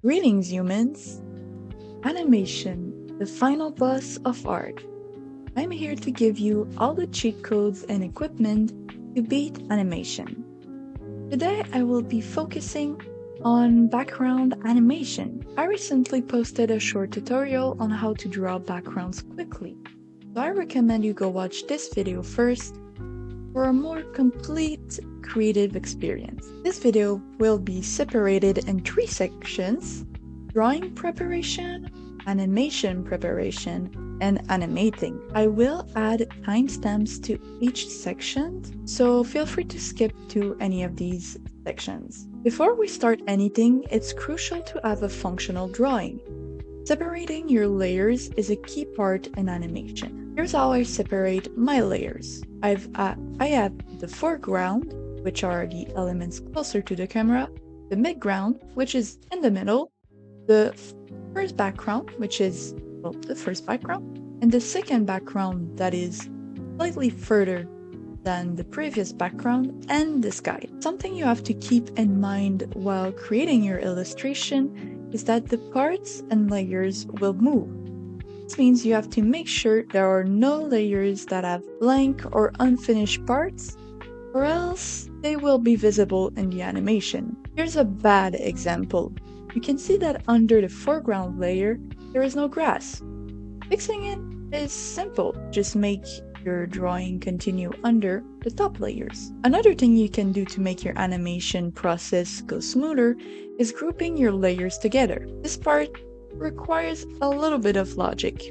Greetings, humans! Animation, the final boss of art. I'm here to give you all the cheat codes and equipment to beat animation. Today I will be focusing on background animation. I recently posted a short tutorial on how to draw backgrounds quickly, so I recommend you go watch this video first for a more complete creative experience. This video will be separated in 3 sections: drawing preparation, animation preparation, and animating. I will add timestamps to each section, so feel free to skip to any of these sections. Before we start anything, it's crucial to have a functional drawing. Separating your layers is a key part in animation. Here's how I separate my layers. I have the foreground, which are the elements closer to the camera, the midground, which is in the middle, the first background, which is, well, the first background, and the second background that is slightly further than the previous background, and the sky. Something you have to keep in mind while creating your illustration is that the parts and layers will move. This means you have to make sure there are no layers that have blank or unfinished parts, or else they will be visible in the animation. Here's a bad example. You can see that under the foreground layer, there is no grass. Fixing it is simple. Just make your drawing continue under the top layers. Another thing you can do to make your animation process go smoother is grouping your layers together. This part requires a little bit of logic.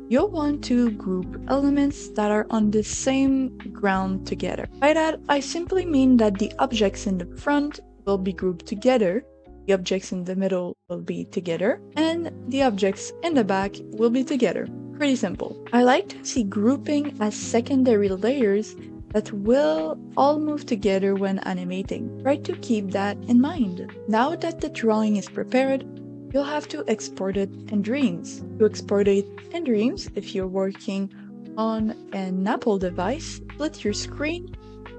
You'll want to group elements that are on the same ground together. By that, I simply mean that the objects in the front will be grouped together, the objects in the middle will be together, and the objects in the back will be together. Pretty simple. I like to see grouping as secondary layers that will all move together when animating. Try to keep that in mind. Now that the drawing is prepared, you'll have to export it in Dreams. To export it in Dreams, if you're working on an Apple device, split your screen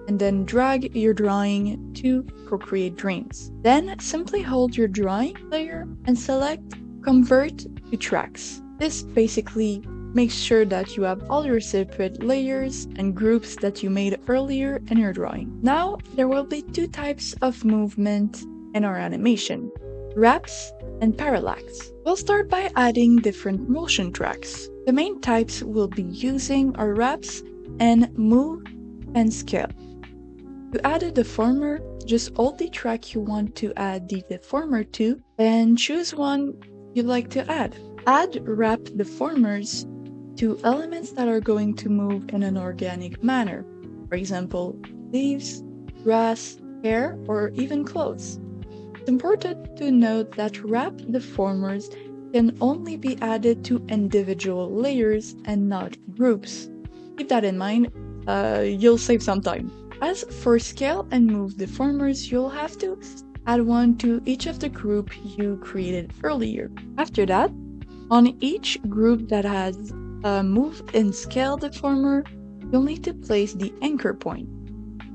and then drag your drawing to Procreate Dreams. Then simply hold your drawing layer and select Convert to Tracks. This basically makes sure that you have all your separate layers and groups that you made earlier in your drawing. Now, there will be 2 types of movement in our animation: wraps and parallax. We'll start by adding different motion tracks. The main types we'll be using are wraps and move and scale. To add a deformer, just hold the track you want to add the deformer to and choose one you'd like to add. Add wrap deformers to elements that are going to move in an organic manner. For example, leaves, grass, hair, or even clothes. It's important to note that wrap deformers can only be added to individual layers and not groups. Keep that in mind, you'll save some time. As for scale and move deformers, you'll have to add one to each of the group you created earlier. After that, on each group that has a move and scale deformer, you'll need to place the anchor point.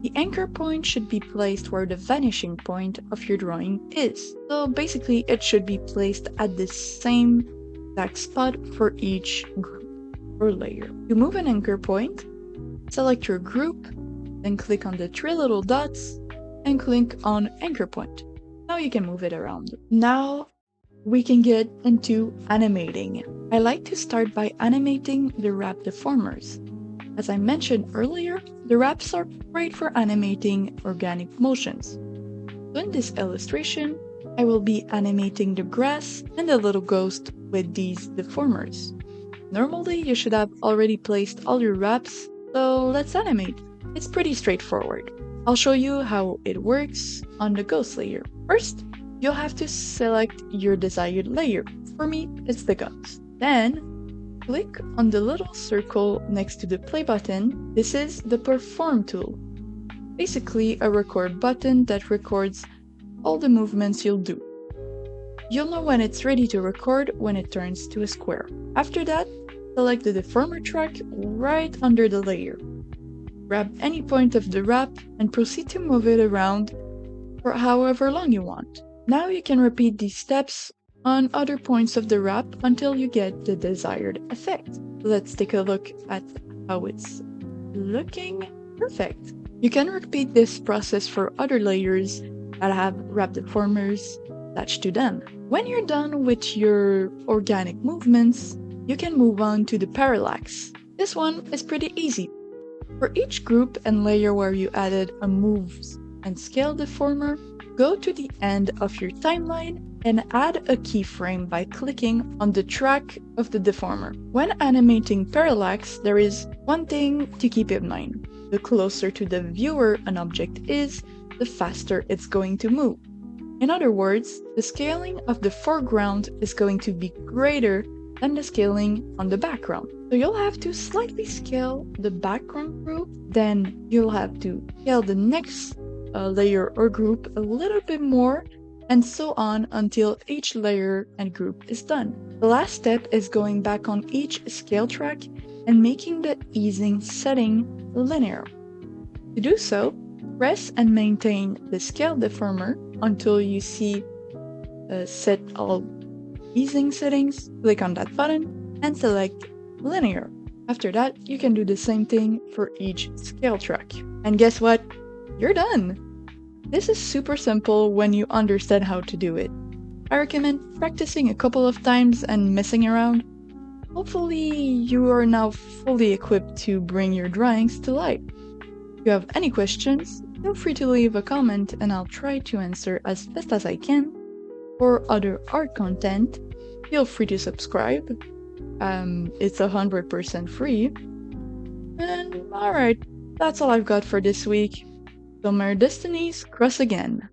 The anchor point should be placed where the vanishing point of your drawing is. So basically, it should be placed at the same exact spot for each group or layer. To move an anchor point, select your group, then click on the 3 little dots and click on anchor point. Now you can move it around. Now we can get into animating. I like to start by animating the wrap deformers. As I mentioned earlier, the wraps are great for animating organic motions. So in this illustration, I will be animating the grass and the little ghost with these deformers. Normally, you should have already placed all your wraps, so let's animate. It's pretty straightforward. I'll show you how it works on the ghost layer. First, you'll have to select your desired layer. For me, it's the ghost. Then, click on the little circle next to the play button. This is the perform tool. Basically, a record button that records all the movements you'll do. You'll know when it's ready to record when it turns to a square. After that, select the deformer track right under the layer. Grab any point of the wrap and proceed to move it around for however long you want. Now you can repeat these steps on other points of the wrap until you get the desired effect. Let's take a look at how it's looking. Perfect. You can repeat this process for other layers that have wrap deformers attached to them. When you're done with your organic movements, you can move on to the parallax. This one is pretty easy. For each group and layer where you added a moves and scale deformer, go to the end of your timeline and add a keyframe by clicking on the track of the deformer. When animating parallax, there is one thing to keep in mind. The closer to the viewer an object is, the faster it's going to move. In other words, the scaling of the foreground is going to be greater than the scaling on the background. So you'll have to slightly scale the background group, then you'll have to scale the next layer or group a little bit more, and so on until each layer and group is done. The last step is going back on each scale track and making the easing setting linear. To do so, press and maintain the scale deformer until you see set all easing settings, click on that button and select linear. After that, you can do the same thing for each scale track. And guess what? You're done! This is super simple when you understand how to do it. I recommend practicing a couple of times and messing around. Hopefully, you are now fully equipped to bring your drawings to life. If you have any questions, feel free to leave a comment and I'll try to answer as best as I can. For other art content, feel free to subscribe. It's 100% free. And alright, that's all I've got for this week. Till our destinies cross again.